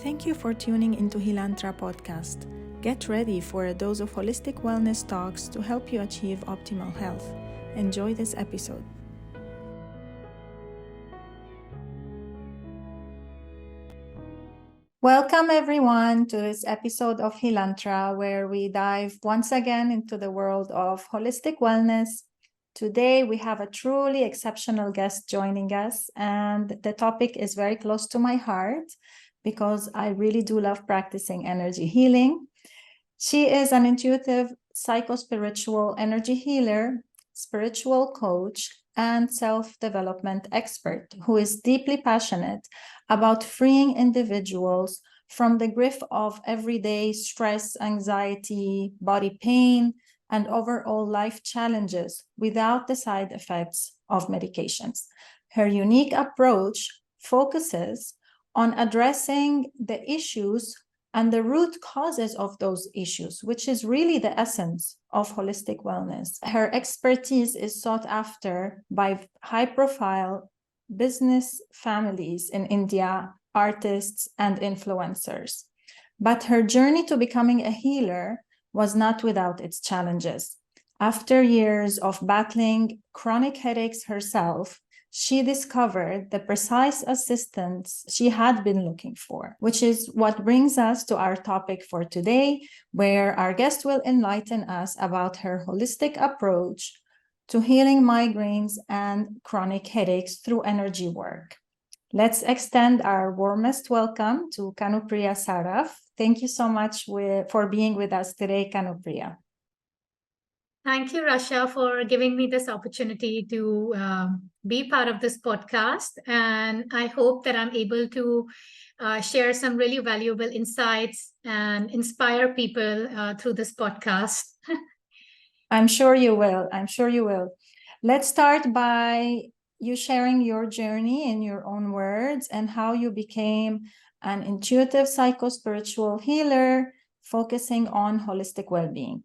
Thank you for tuning into Hilantra podcast. Get ready for a dose of holistic wellness talks to help you achieve optimal health. Enjoy this episode. Welcome everyone to this episode of Hilantra, where we dive once again into the world of holistic wellness. Today we have a truly exceptional guest joining us, and the topic is very close to my heart because I really do love practicing energy healing. She is an intuitive psychospiritual energy healer, spiritual coach, and self-development expert who is deeply passionate about freeing individuals from the grip of everyday stress, anxiety, body pain, and overall life challenges without the side effects of medications. Her unique approach focuses on addressing the issues and the root causes of those issues, which is really the essence of holistic wellness. Her expertise is sought after by high-profile business families in India, artists, and influencers. But her journey to becoming a healer was not without its challenges. After years of battling chronic headaches herself, she discovered the precise assistance she had been looking for, which is what brings us to our topic for today, where our guest will enlighten us about her holistic approach to healing migraines and chronic headaches through energy work. Let's extend our warmest welcome to Kanupriya Saraf. Thank you so much for being with us today, Kanupriya. Thank you, Rasha, for giving me this opportunity to be part of this podcast. And I hope that I'm able to share some really valuable insights and inspire people through this podcast. I'm sure you will. I'm sure you will. Let's start by you sharing your journey in your own words and how you became an intuitive psychospiritual healer focusing on holistic well-being.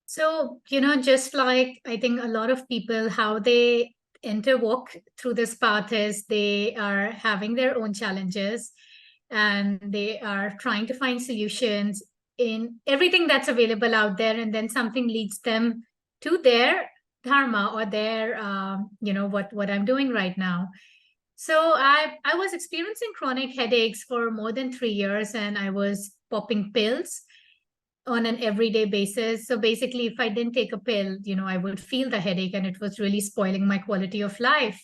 So, just like I think a lot of people, how they walk through this path is they are having their own challenges and they are trying to find solutions in everything that's available out there. And then something leads them to their dharma or their, what I'm doing right now. So I was experiencing chronic headaches for more than 3 years, and I was popping pills on an everyday basis. So basically, if I didn't take a pill, I would feel the headache, and it was really spoiling my quality of life.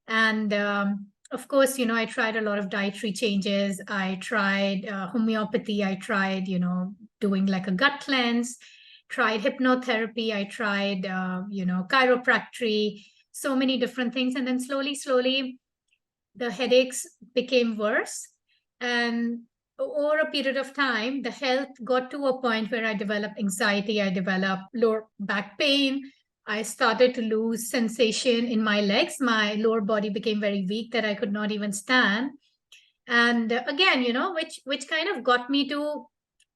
And of course, I tried a lot of dietary changes. I tried homeopathy. I tried, doing like a gut cleanse, tried hypnotherapy. I tried, chiropractic, so many different things. And then slowly, the headaches became worse. And over a period of time, the health got to a point where I developed anxiety, I developed lower back pain. I started to lose sensation in my legs. My lower body became very weak that I could not even stand. And again, which kind of got me to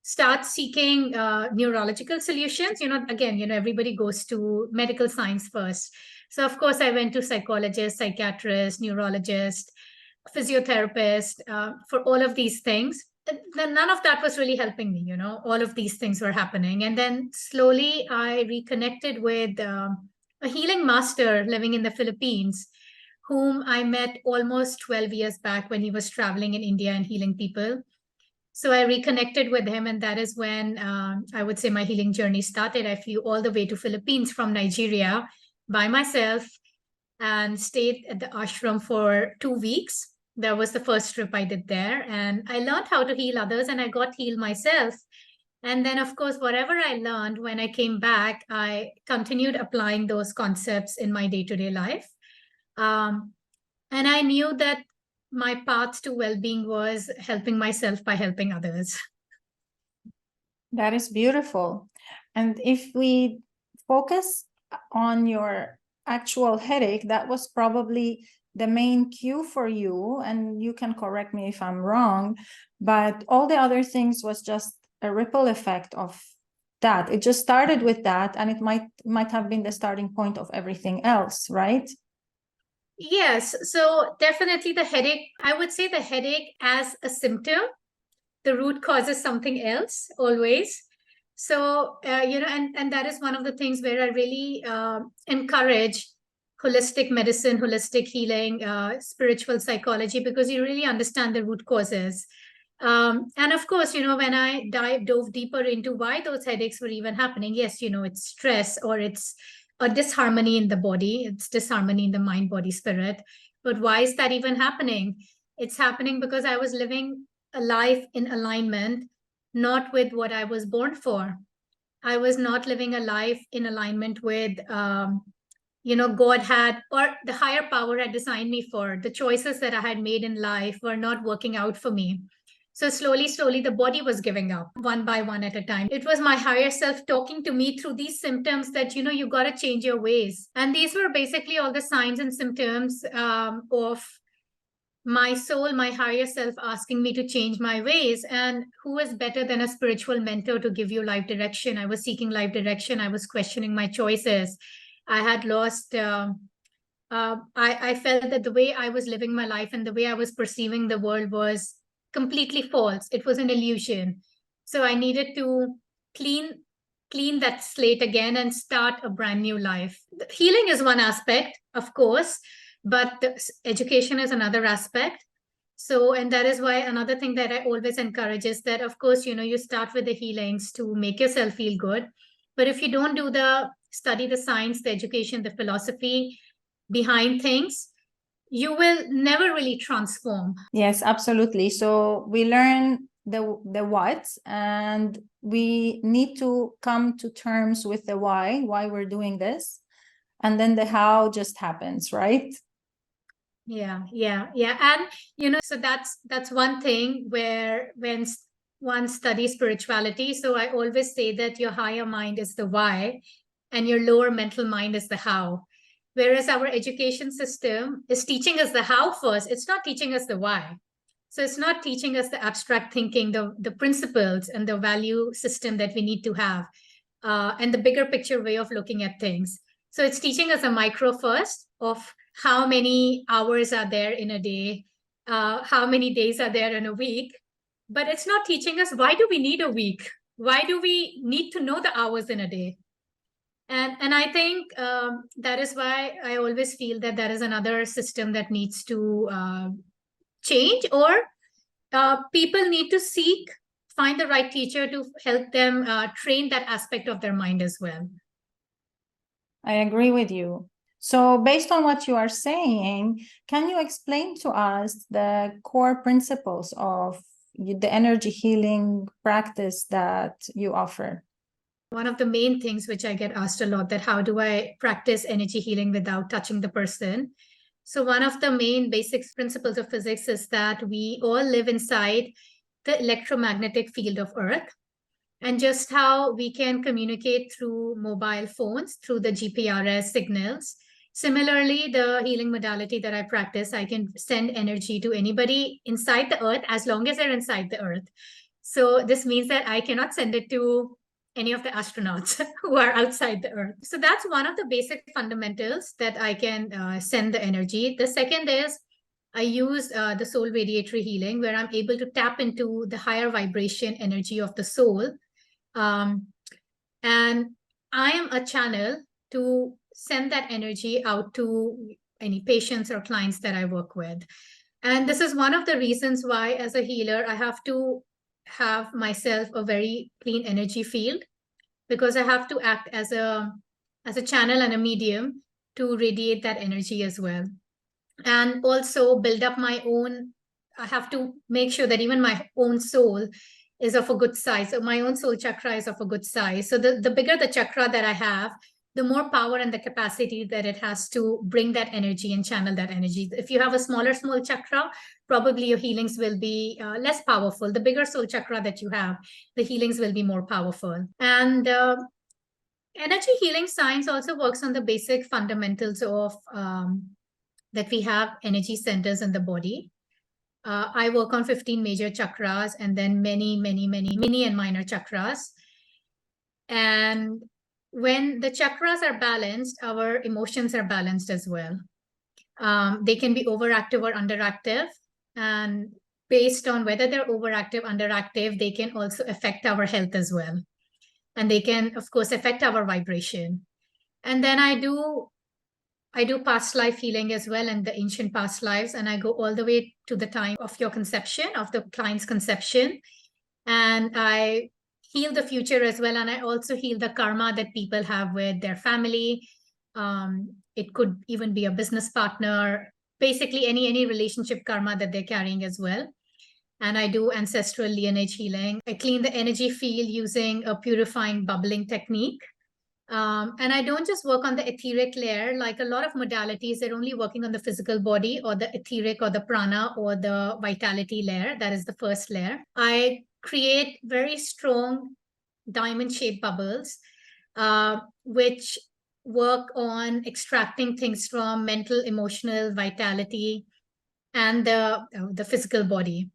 start seeking neurological solutions. Again, everybody goes to medical science first. So of course, I went to psychologist, psychiatrist, neurologist, physiotherapist for all of these things. Then none of that was really helping me. All of these things were happening. And then slowly I reconnected with a healing master living in the Philippines, whom I met almost 12 years back when he was traveling in India and healing people. So I reconnected with him, and that is when I would say my healing journey started. I flew all the way to Philippines from Nigeria by myself and stayed at the ashram for 2 weeks. That was the first trip I did there. And I learned how to heal others, and I got healed myself. And then, of course, whatever I learned when I came back, I continued applying those concepts in my day-to-day life. And I knew that my path to well-being was helping myself by helping others. That is beautiful. And if we focus on your actual headache, that was probably the main cue for you, and you can correct me if I'm wrong, but all the other things was just a ripple effect of that. It just started with that, and it might have been the starting point of everything else, right? Yes, so definitely the headache, I would say the headache as a symptom, the root cause is something else always. So, and that is one of the things where I really encourage holistic medicine, holistic healing, spiritual psychology, because you really understand the root causes. And of course, when I dove deeper into why those headaches were even happening, yes, it's stress, or it's a disharmony in the body, it's disharmony in the mind, body, spirit. But why is that even happening? It's happening because I was living a life in alignment, not with what I was born for. I was not living a life in alignment with, God had, or the higher power had designed me for. The choices that I had made in life were not working out for me. So slowly, slowly, the body was giving up one by one at a time. It was my higher self talking to me through these symptoms that, you got to change your ways. And these were basically all the signs and symptoms of my soul, my higher self asking me to change my ways. And who is better than a spiritual mentor to give you life direction? I was seeking life direction. I was questioning my choices. I had lost, I felt that the way I was living my life and the way I was perceiving the world was completely false. It was an illusion. So I needed to clean clean that slate again and start a brand new life. Healing is one aspect, of course, but education is another aspect. So, and that is why another thing that I always encourage is that, of course, you start with the healings to make yourself feel good. But if you don't do the study, the science, the education, the philosophy behind things, you will never really transform. Yes, absolutely. So we learn the what, and we need to come to terms with the why we're doing this, and then the how just happens, right? Yeah. And so that's one thing where when one studies spirituality, so I always say that your higher mind is the why and your lower mental mind is the how. Whereas our education system is teaching us the how first, it's not teaching us the why. So it's not teaching us the abstract thinking, the principles and the value system that we need to have, and the bigger picture way of looking at things. So it's teaching us a micro first of how many hours are there in a day, how many days are there in a week. But it's not teaching us, why do we need a week? Why do we need to know the hours in a day? And I think that is why I always feel that there is another system that needs to change, or people need to find the right teacher to help them train that aspect of their mind as well. I agree with you. So based on what you are saying, can you explain to us the core principles of the energy healing practice that you offer? One of the main things which I get asked a lot, that how do I practice energy healing without touching the person? So one of the main basic principles of physics is that we all live inside the electromagnetic field of Earth. And just how we can communicate through mobile phones, through the GPRS signals. Similarly, the healing modality that I practice, I can send energy to anybody inside the earth as long as they're inside the earth. So this means that I cannot send it to any of the astronauts who are outside the earth. So that's one of the basic fundamentals that I can send the energy. The second is I use the soul radiatory healing, where I'm able to tap into the higher vibration energy of the soul. And I am a channel to send that energy out to any patients or clients that I work with. And this is one of the reasons why, as a healer, I have to have myself a very clean energy field, because I have to act as a channel and a medium to radiate that energy as well. And also build up my own, I have to make sure that even my own soul is of a good size. So my own soul chakra is of a good size. So the bigger the chakra that I have, the more power and the capacity that it has to bring that energy and channel that energy. If you have a smaller small chakra, probably your healings will be less powerful. The bigger soul chakra that you have, the healings will be more powerful. And energy healing science also works on the basic fundamentals of that we have energy centers in the body. I work on 15 major chakras and then many mini and minor chakras. And when the chakras are balanced, our emotions are balanced as well. They can be overactive or underactive. And based on whether they're overactive, underactive, they can also affect our health as well. And they can, of course, affect our vibration. And then I do past life healing as well, and the ancient past lives. And I go all the way to the time of your conception, of the client's conception. And I heal the future as well. And I also heal the karma that people have with their family. It could even be a business partner, basically any relationship karma that they're carrying as well. And I do ancestral lineage healing. I clean the energy field using a purifying bubbling technique. And I don't just work on the etheric layer, like a lot of modalities, they're only working on the physical body or the etheric or the prana or the vitality layer. That is the first layer. I create very strong diamond-shaped bubbles, which work on extracting things from mental, emotional vitality and the physical body.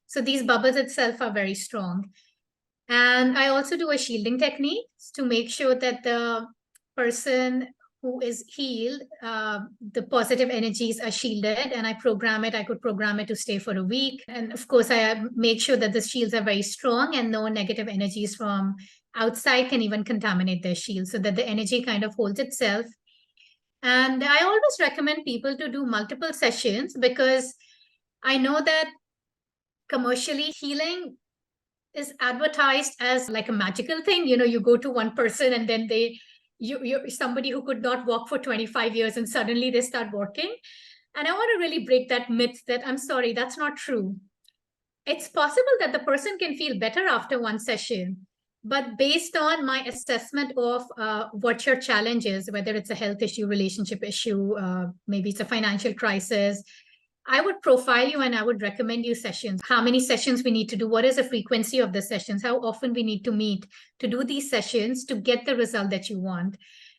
So these bubbles itself are very strong. And I also do a shielding technique to make sure that the person who is healed, the positive energies are shielded, and I program it. I could program it to stay for a week. And of course, I make sure that the shields are very strong and no negative energies from outside can even contaminate their shield, so that the energy kind of holds itself. And I always recommend people to do multiple sessions, because I know that commercially healing is advertised as like a magical thing. You go to one person and then you're somebody who could not walk for 25 years and suddenly they start walking. And I want to really break that myth that, I'm sorry, that's not true. It's possible that the person can feel better after one session, but based on my assessment of what your challenge is, whether it's a health issue, relationship issue, maybe it's a financial crisis, I would profile you and I would recommend you sessions. How many sessions we need to do? What is the frequency of the sessions? How often we need to meet to do these sessions to get the result that you want?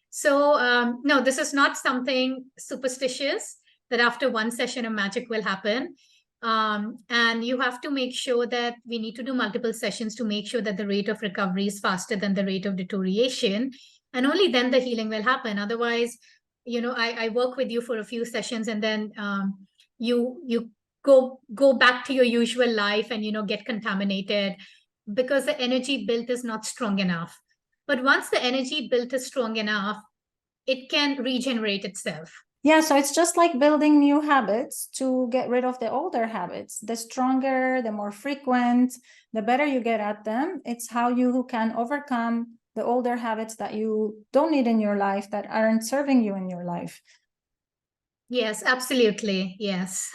So no, this is not something superstitious that after one session a magic will happen. And you have to make sure that we need to do multiple sessions to make sure that the rate of recovery is faster than the rate of deterioration. And only then the healing will happen. Otherwise, I work with you for a few sessions and then you go back to your usual life and get contaminated because the energy built is not strong enough. But once the energy built is strong enough, it can regenerate itself. Yeah, so it's just like building new habits to get rid of the older habits. The stronger, the more frequent, the better you get at them. It's how you can overcome the older habits that you don't need in your life, that aren't serving you in your life. Yes, absolutely. Yes.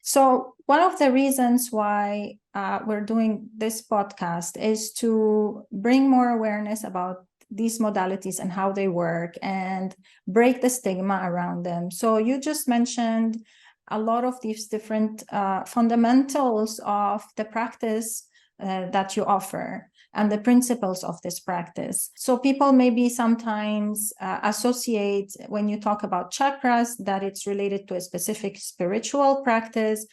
So one of the reasons why we're doing this podcast is to bring more awareness about these modalities and how they work and break the stigma around them. So you just mentioned a lot of these different fundamentals of the practice that you offer and the principles of this practice. So people maybe sometimes associate, when you talk about chakras, that it's related to a specific spiritual practice.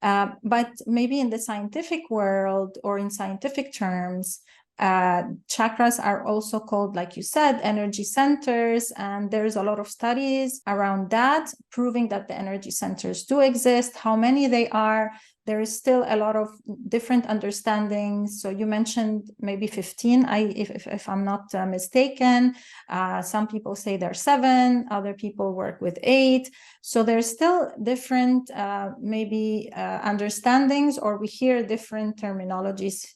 But maybe in the scientific world or in scientific terms, chakras are also called, like you said, energy centers. And there's a lot of studies around that, proving that the energy centers do exist, how many they are. There is still a lot of different understandings. So you mentioned maybe 15, if I'm not mistaken. Some people say there's 7, other people work with 8. So there's still different understandings, or we hear different terminologies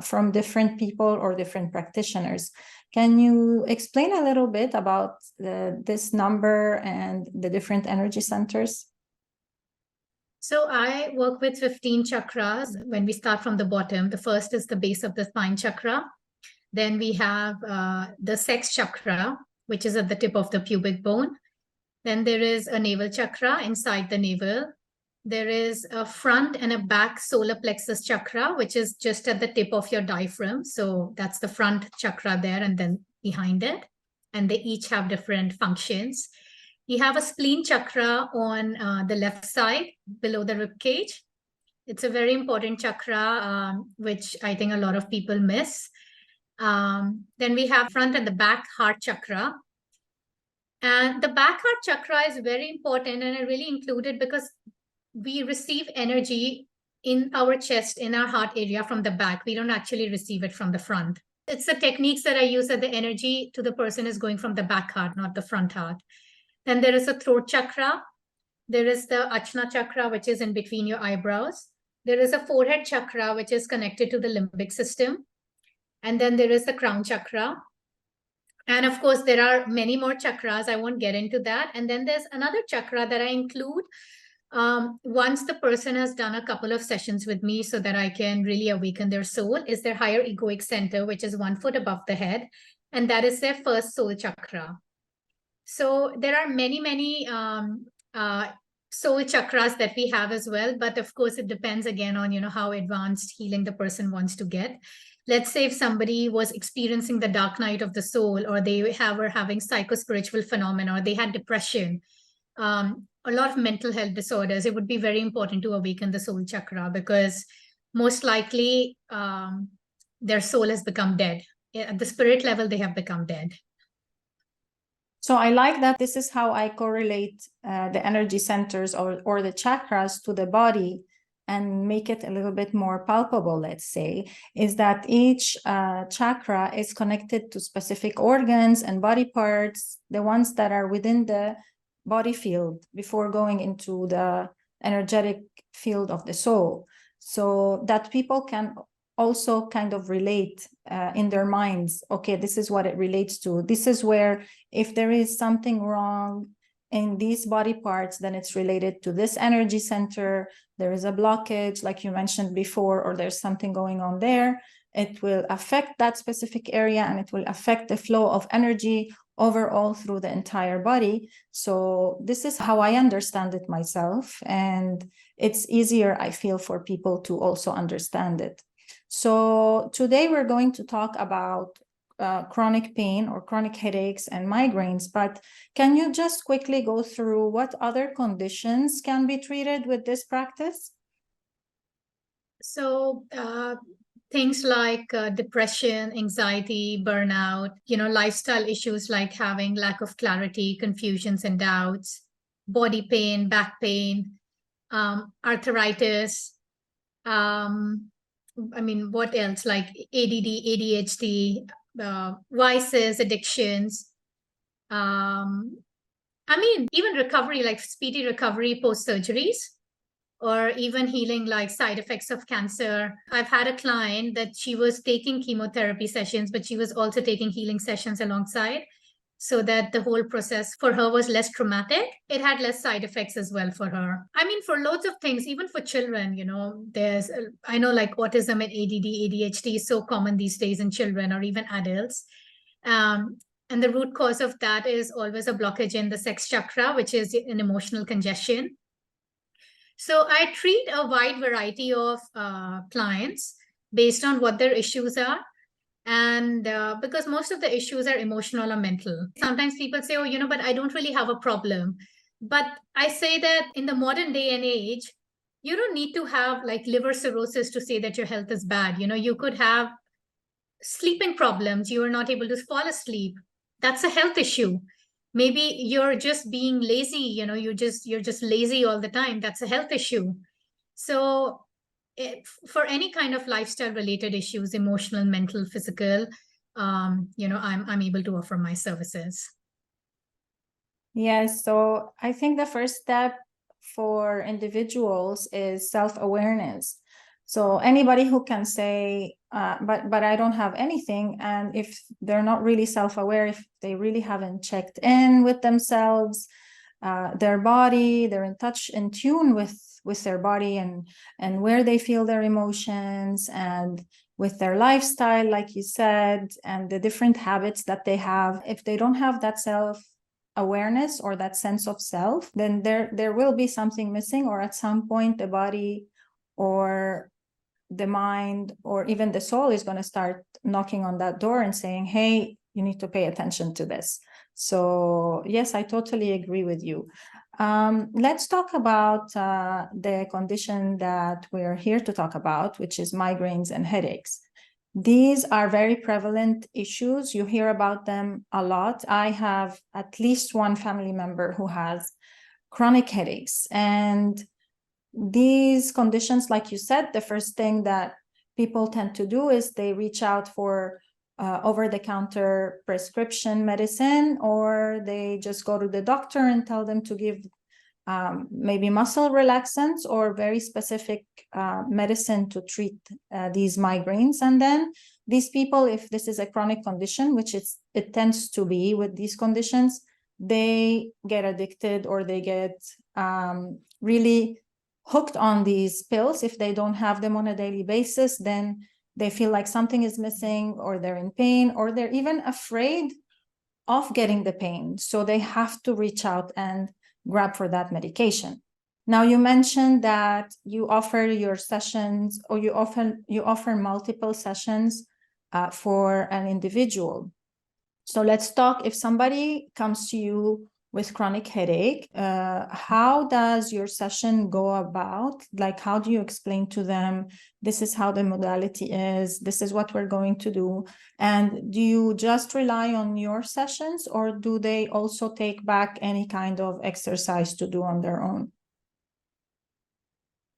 from different people or different practitioners. Can you explain a little bit about this number and the different energy centers? So I work with 15 chakras. When we start from the bottom, the first is the base of the spine chakra. Then we have the sex chakra, which is at the tip of the pubic bone. Then there is a navel chakra inside the navel. There is a front and a back solar plexus chakra, which is just at the tip of your diaphragm. So that's the front chakra there and then behind it. And they each have different functions. You have a spleen chakra on the left side below the rib cage. It's a very important chakra, which I think a lot of people miss. Then we have front and the back heart chakra. And the back heart chakra is very important, and I really include it because we receive energy in our chest, in our heart area from the back. We don't actually receive it from the front. It's the techniques that I use that the energy to the person is going from the back heart, not the front heart. Then there is a throat chakra. There is the Ajna chakra, which is in between your eyebrows. There is a forehead chakra, which is connected to the limbic system. And then there is the crown chakra. And of course, there are many more chakras. I won't get into that. And then there's another chakra that I include once the person has done a couple of sessions with me so that I can really awaken their soul, is their higher egoic center, which is 1 foot above the head. And that is their first soul chakra. So there are many, many soul chakras that we have as well. But of course, it depends again on, how advanced healing the person wants to get. Let's say if somebody was experiencing the dark night of the soul, or they were having psychospiritual phenomena, or they had depression, a lot of mental health disorders, it would be very important to awaken the soul chakra, because most likely their soul has become dead. At the spirit level, they have become dead. So I like that this is how I correlate the energy centers or the chakras to the body and make it a little bit more palpable, let's say, is that each chakra is connected to specific organs and body parts, the ones that are within the body field before going into the energetic field of the soul, so that people can also kind of relate in their minds. Okay, this is what it relates to. This is where, if there is something wrong in these body parts, then it's related to this energy center. There is a blockage, like you mentioned before, or there's something going on there. It will affect that specific area, and it will affect the flow of energy overall through the entire body. So this is how I understand it myself, and it's easier, I feel, for people to also understand it. So today we're going to talk about chronic pain or chronic headaches and migraines, but can you just quickly go through what other conditions can be treated with this practice? So things like depression, anxiety, burnout, lifestyle issues like having lack of clarity, confusions and doubts, body pain, back pain, arthritis, what else? Like ADD, ADHD, vices, addictions. Even recovery, like speedy recovery post surgeries, or even healing like side effects of cancer. I've had a client that she was taking chemotherapy sessions, but she was also taking healing sessions alongside, so that the whole process for her was less traumatic. It had less side effects as well for her. For loads of things, even for children, I know like autism and ADD, ADHD is so common these days in children or even adults. And the root cause of that is always a blockage in the sex chakra, which is an emotional congestion. So I treat a wide variety of clients based on what their issues are. And because most of the issues are emotional or mental. Sometimes people say, but I don't really have a problem. But I say that in the modern day and age, you don't need to have like liver cirrhosis to say that your health is bad. You could have sleeping problems. You are not able to fall asleep. That's a health issue. Maybe you're just being lazy. You're just lazy all the time. That's a health issue. So for any kind of lifestyle related issues, emotional, mental, physical, I'm able to offer my services. Yes, so I think the first step for individuals is self-awareness. So anybody who can say, but I don't have anything, and if they're not really self-aware, if they really haven't checked in with themselves, their body, they're in tune with their body and where they feel their emotions, and with their lifestyle, like you said, and the different habits that they have. If they don't have that self-awareness or that sense of self, then there will be something missing, or at some point the body or the mind or even the soul is going to start knocking on that door and saying, hey, you need to pay attention to this. So yes, I totally agree with you. Let's talk about the condition that we're here to talk about, which is migraines and headaches. These are very prevalent issues. You hear about them a lot. I have at least one family member who has chronic headaches. And these conditions, like you said, the first thing that people tend to do is they reach out for over-the-counter prescription medicine, or they just go to the doctor and tell them to give maybe muscle relaxants or very specific medicine to treat these migraines. And then these people, if this is a chronic condition, which it tends to be with these conditions, they get addicted, or they get really hooked on these pills. If they don't have them on a daily basis, then they feel like something is missing, or they're in pain, or they're even afraid of getting the pain. So they have to reach out and grab for that medication. Now, you mentioned that you offer your sessions, or you offer multiple sessions for an individual. So let's talk, if somebody comes to you with chronic headache, how does your session go about? Like, how do you explain to them, this is how the modality is, this is what we're going to do? And do you just rely on your sessions, or do they also take back any kind of exercise to do on their own?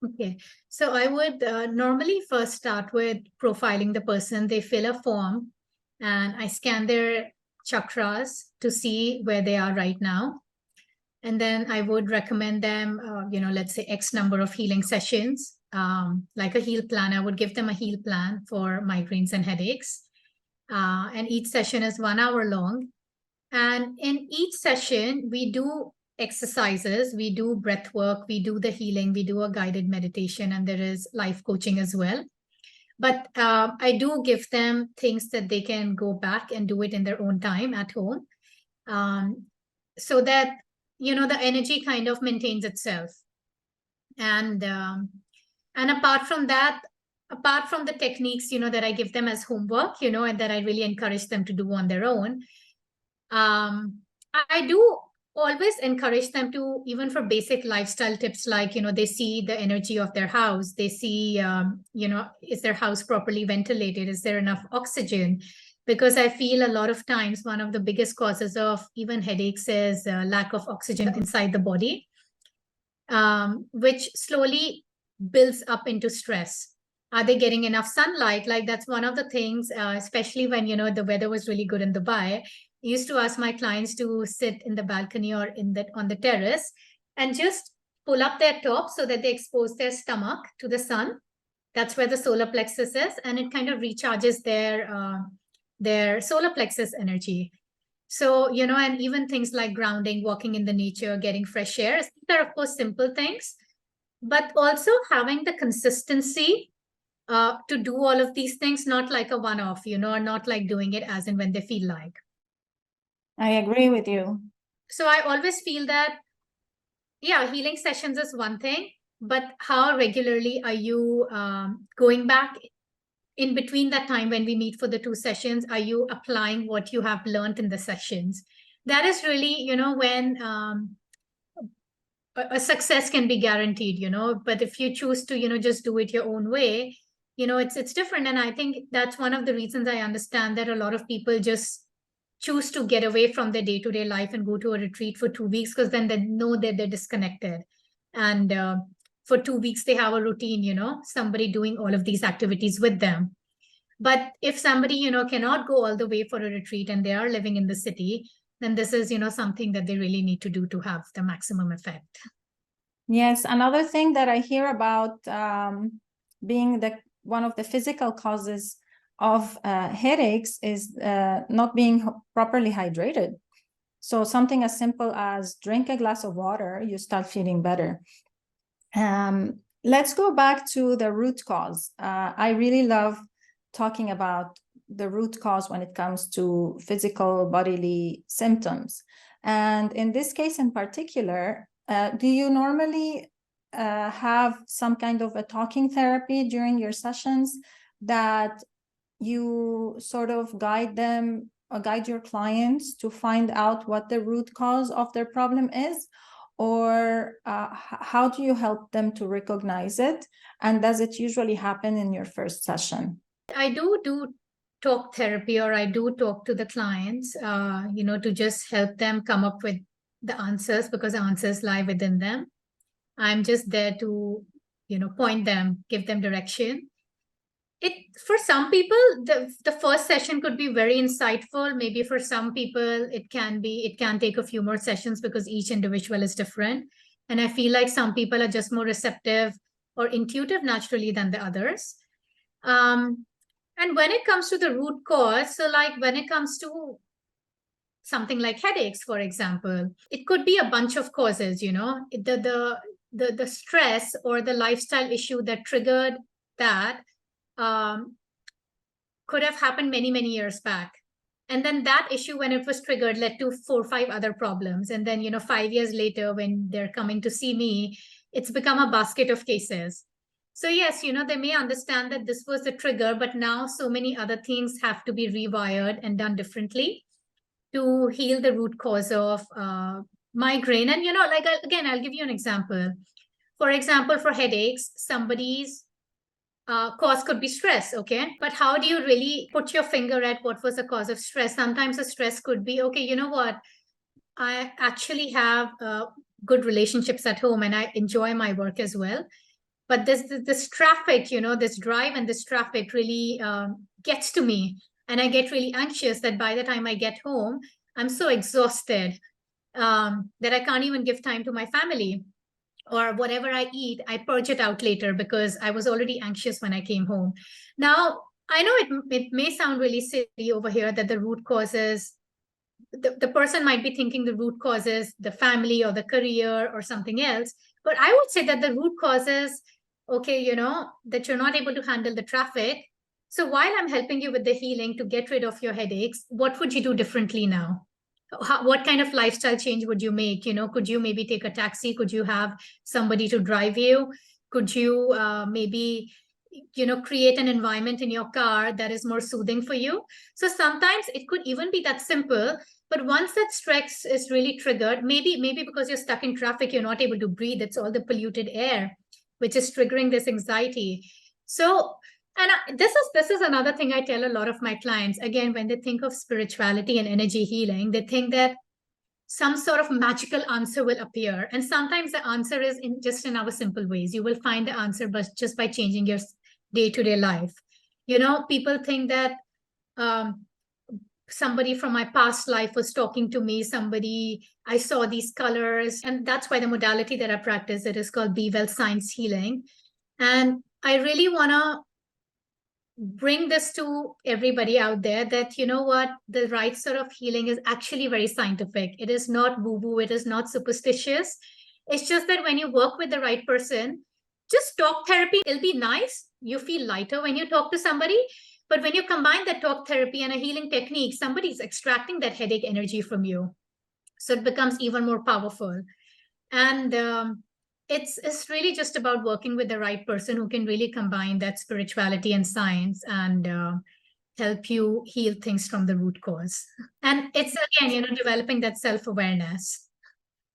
Okay, so I would normally first start with profiling the person. They fill a form and I scan their chakras to see where they are right now. And then I would recommend them, let's say X number of healing sessions, like a heal plan. I would give them a heal plan for migraines and headaches. And each session is 1 hour long. And in each session, we do exercises, we do breath work, we do the healing, we do a guided meditation, and there is life coaching as well. But I do give them things that they can go back and do it in their own time at home, so that, the energy kind of maintains itself. And apart from that, apart from the techniques, that I give them as homework, and that I really encourage them to do on their own, I do always encourage them to, even for basic lifestyle tips, like, they see the energy of their house. They see, is their house properly ventilated? Is there enough oxygen? Because I feel a lot of times one of the biggest causes of even headaches is lack of oxygen inside the body, which slowly builds up into stress. Are they getting enough sunlight? Like, that's one of the things, especially when, the weather was really good in Dubai. I used to ask my clients to sit in the balcony or on the terrace and just pull up their top so that they expose their stomach to the sun. That's where the solar plexus is, and it kind of recharges their solar plexus energy. So, and even things like grounding, walking in the nature, getting fresh air. These are, of course, simple things, but also having the consistency to do all of these things, not like a one-off, or not like doing it as and when they feel like. I agree with you. So I always feel that, yeah, healing sessions is one thing, but how regularly are you going back in between that time when we meet for the 2 sessions? Are you applying what you have learned in the sessions? That is really, when a success can be guaranteed, but if you choose to, just do it your own way, it's different. And I think that's one of the reasons I understand that a lot of people just choose to get away from their day-to-day life and go to a retreat for 2 weeks, because then they know that they're disconnected. And for 2 weeks, they have a routine, somebody doing all of these activities with them. But if somebody, cannot go all the way for a retreat and they are living in the city, then this is, something that they really need to do to have the maximum effect. Yes, another thing that I hear about being one of the physical causes of headaches is not being properly hydrated. So something as simple as drink a glass of water, you start feeling better. Let's go back to the root cause. I really love talking about the root cause when it comes to physical bodily symptoms. And in this case in particular, do you normally have some kind of a talking therapy during your sessions that you sort of guide them or guide your clients to find out what the root cause of their problem is? Or how do you help them to recognize it? And does it usually happen in your first session? I do talk therapy, or I do talk to the clients, to just help them come up with the answers, because the answers lie within them. I'm just there to, point them, give them direction. It, for some people, the first session could be very insightful. Maybe for some people it can take a few more sessions, because each individual is different. And I feel like some people are just more receptive or intuitive naturally than the others. And when it comes to the root cause, so like when it comes to something like headaches, for example, it could be a bunch of causes, the stress or the lifestyle issue that triggered that could have happened many, many years back. And then that issue, when it was triggered, led to 4 or 5 other problems. And then, 5 years later, when they're coming to see me, it's become a basket of cases. So yes, they may understand that this was the trigger, but now so many other things have to be rewired and done differently to heal the root cause of migraine. And, again, I'll give you an example. For example, for headaches, somebody's cause could be stress, okay? But how do you really put your finger at what was the cause of stress? Sometimes the stress could be, okay, you know what? I actually have good relationships at home and I enjoy my work as well. But this traffic, this drive and this traffic really gets to me. And I get really anxious that by the time I get home, I'm so exhausted that I can't even give time to my family. Or whatever I eat, I purge it out later because I was already anxious when I came home. Now, I know it may sound really silly over here that the root causes, the person might be thinking the root causes the family or the career or something else. But I would say that the root causes, okay, that you're not able to handle the traffic. So while I'm helping you with the healing to get rid of your headaches, what would you do differently now? What kind of lifestyle change would you make? Could you maybe take a taxi? Could you have somebody to drive you? Could you maybe create an environment in your car that is more soothing for you? So sometimes it could even be that simple. But once that stress is really triggered, maybe because you're stuck in traffic, you're not able to breathe, it's all the polluted air which is triggering this anxiety. So, and this is another thing I tell a lot of my clients. Again, when they think of spirituality and energy healing, they think that some sort of magical answer will appear. And sometimes the answer is just in our simple ways. You will find the answer but just by changing your day-to-day life. People think that somebody from my past life was talking to me, I saw these colors. And that's why the modality that I practice, it is called Be Well Science Healing. And I really want to bring this to everybody out there that, what, the right sort of healing is actually very scientific. It is not woo-woo. It is not superstitious. It's just that when you work with the right person, just talk therapy, it'll be nice. You feel lighter when you talk to somebody. But when you combine that talk therapy and a healing technique, somebody's extracting that headache energy from you. So it becomes even more powerful. And it's really just about working with the right person who can really combine that spirituality and science and help you heal things from the root cause. And it's, again, developing that self-awareness.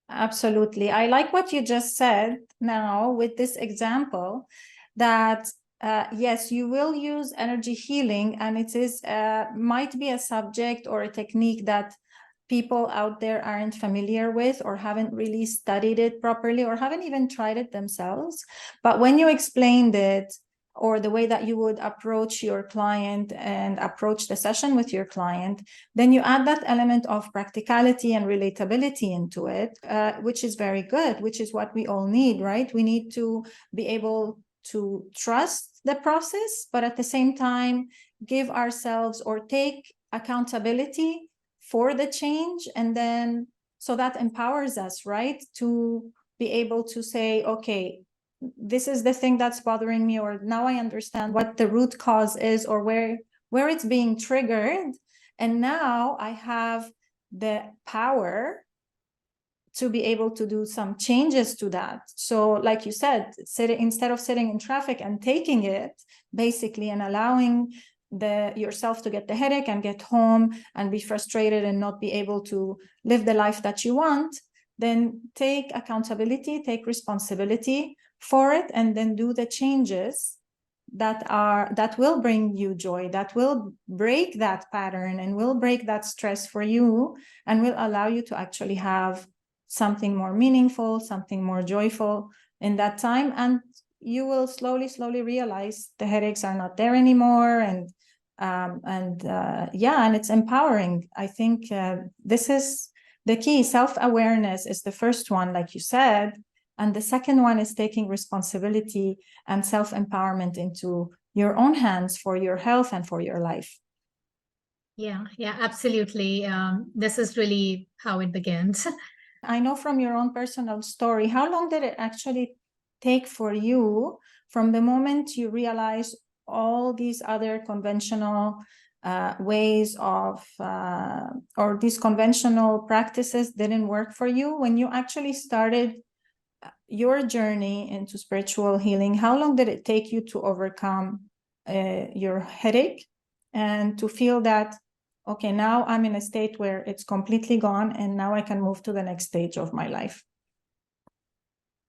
Absolutely. I like what you just said now with this example that yes, you will use energy healing, and it is might be a subject or a technique that people out there aren't familiar with or haven't really studied it properly or haven't even tried it themselves. But when you explained it, or the way that you would approach your client and approach the session with your client, then you add that element of practicality and relatability into it, which is very good, which is what we all need, right? We need to be able to trust the process, but at the same time, give ourselves or take accountability for the change. And then, so that empowers us, right? To be able to say, okay, this is the thing that's bothering me, or now I understand what the root cause is, or where it's being triggered. And now I have the power to be able to do some changes to that. So like you said, instead of sitting in traffic and taking it basically and allowing yourself to get the headache and get home and be frustrated and not be able to live the life that you want, then take accountability, take responsibility for it, and then do the changes that will bring you joy, that will break that pattern and will break that stress for you, and will allow you to actually have something more meaningful, something more joyful in that time. And you will slowly realize the headaches are not there anymore. And yeah, and it's empowering. I think this is the key. Self-awareness is the first one, like you said, and the second one is taking responsibility and self-empowerment into your own hands for your health and for your life. Yeah, absolutely. This is really how it begins. I know from your own personal story, how long did it actually take for you from the moment you realized all these other conventional ways of, or these conventional practices didn't work for you, when you actually started your journey into spiritual healing? How long did it take you to overcome your headache and to feel that, okay, now I'm in a state where it's completely gone and now I can move to the next stage of my life?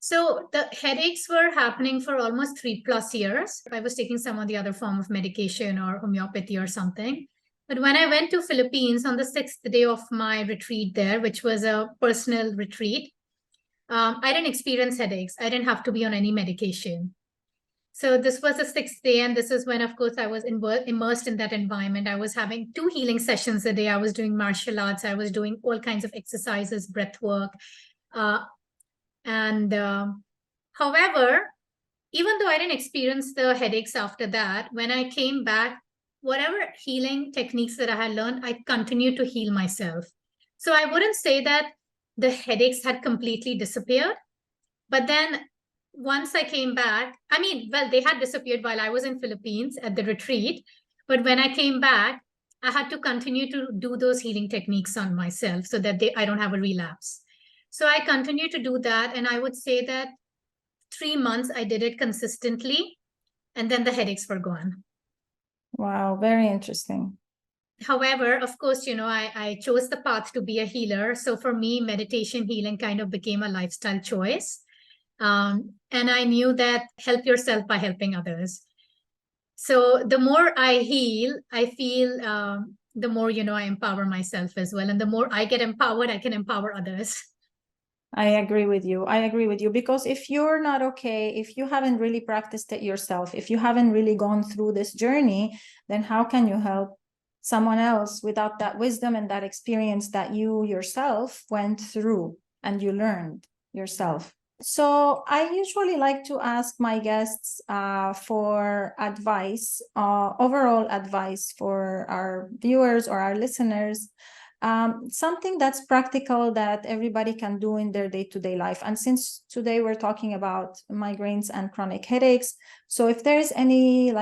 So the headaches were happening for almost 3+ years. I was taking some of the other form of medication or homeopathy or something. But when I went to Philippines on the 6th day of my retreat there, which was a personal retreat, I didn't experience headaches. I didn't have to be on any medication. So this was the 6th day, and this is when, of course, I was immersed in that environment. I was having 2 healing sessions a day. I was doing martial arts. I was doing all kinds of exercises, breath work. However, even though I didn't experience the headaches after that, when I came back, whatever healing techniques that I had learned, I continued to heal myself. So I wouldn't say that the headaches had completely disappeared. But then once I came back, I mean, well, they had disappeared while I was in Philippines at the retreat. But when I came back, I had to continue to do those healing techniques on myself so that I don't have a relapse. So I continued to do that. And I would say that 3 months I did it consistently, and then the headaches were gone. Wow, very interesting. However, of course, I chose the path to be a healer. So for me, meditation healing kind of became a lifestyle choice. And I knew that help yourself by helping others. So the more I heal, I feel the more, I empower myself as well. And the more I get empowered, I can empower others. I agree with you. I agree with you, because if you're not okay, if you haven't really practiced it yourself, if you haven't really gone through this journey, then how can you help someone else without that wisdom and that experience that you yourself went through and you learned yourself? So I usually like to ask my guests for advice, overall advice for our viewers or our listeners, something that's practical that everybody can do in their day-to-day life. And since today we're talking about migraines and chronic headaches, so if there is any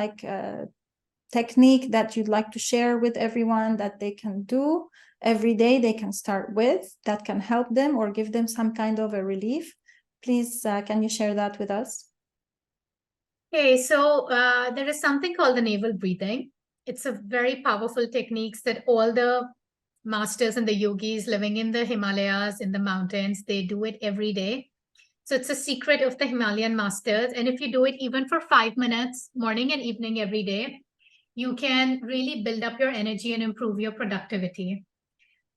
technique that you'd like to share with everyone that they can do every day, they can start with, that can help them or give them some kind of a relief, please, can you share that with us? Okay, so there is something called the navel breathing. It's a very powerful technique that all the masters and the yogis living in the Himalayas, in the mountains, they do it every day. So it's a secret of the Himalayan masters. And if you do it even for 5 minutes, morning and evening every day, you can really build up your energy and improve your productivity.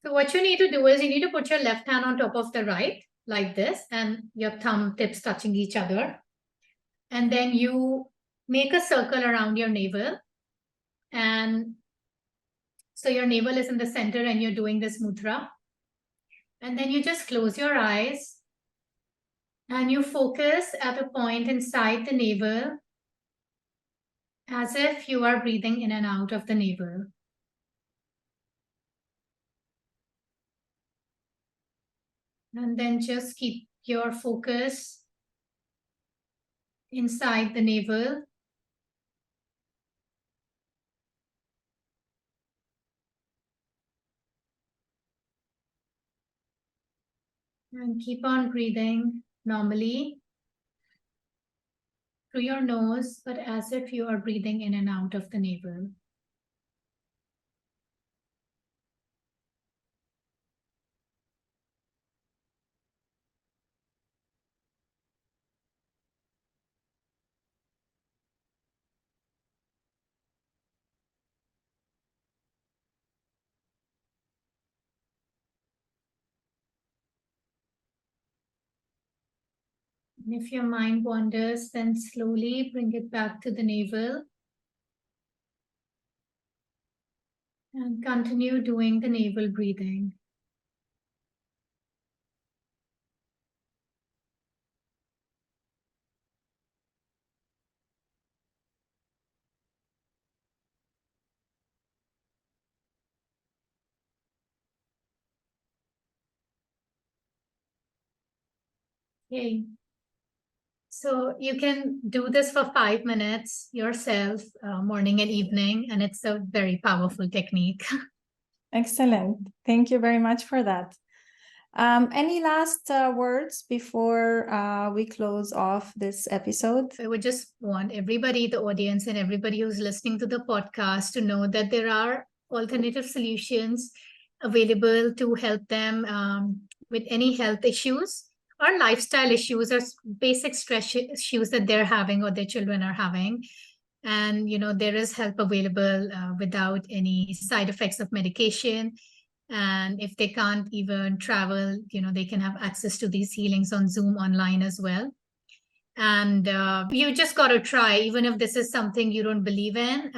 So what you need to do is you need to put your left hand on top of the right, like this, and your thumb tips touching each other. And then you make a circle around your navel. And so your navel is in the center and you're doing this mudra. And then you just close your eyes and you focus at a point inside the navel as if you are breathing in and out of the navel. And then just keep your focus inside the navel. And keep on breathing normally through your nose, but as if you are breathing in and out of the navel. And if your mind wanders, then slowly bring it back to the navel. And continue doing the navel breathing. Okay. So you can do this for 5 minutes yourself, morning and evening, and it's a very powerful technique. Excellent. Thank you very much for that. Any last words before we close off this episode? I would just want everybody, the audience, and everybody who's listening to the podcast to know that there are alternative solutions available to help them with any health issues or lifestyle issues or basic stress issues that they're having or their children are having. And, there is help available without any side effects of medication. And if they can't even travel, they can have access to these healings on Zoom online as well. And you just got to try, even if this is something you don't believe in.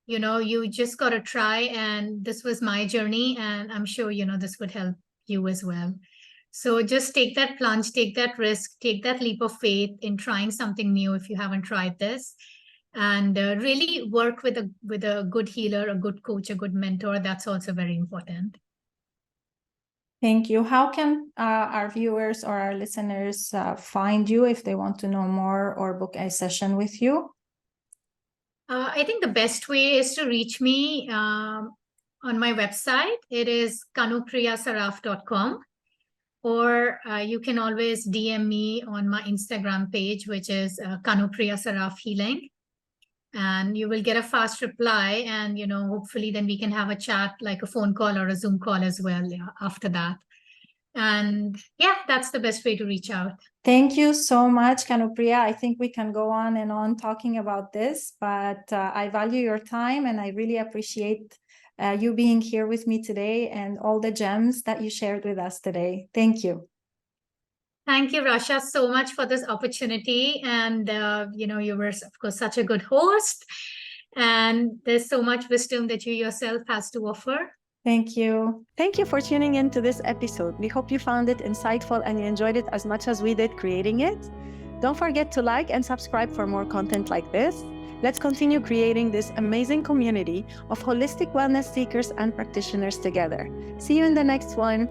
You just got to try. And this was my journey. And I'm sure, this would help you as well. So just take that plunge, take that risk, take that leap of faith in trying something new if you haven't tried this. And really work with a good healer, a good coach, a good mentor. That's also very important. Thank you. How can our viewers or our listeners find you if they want to know more or book a session with you? I think the best way is to reach me on my website. It is kanupriyasaraf.com. Or you can always DM me on my Instagram page, which is Kanupriya Saraf Healing. And you will get a fast reply. And, hopefully then we can have a chat, like a phone call or a Zoom call as well after that. And yeah, that's the best way to reach out. Thank you so much, Kanupriya. I think we can go on and on talking about this, but I value your time and I really appreciate you being here with me today and all the gems that you shared with us today. Thank you. Thank you, Rasha, so much for this opportunity. And, you were, of course, such a good host. And there's so much wisdom that you yourself has to offer. Thank you. Thank you for tuning in to this episode. We hope you found it insightful and you enjoyed it as much as we did creating it. Don't forget to like and subscribe for more content like this. Let's continue creating this amazing community of holistic wellness seekers and practitioners together. See you in the next one.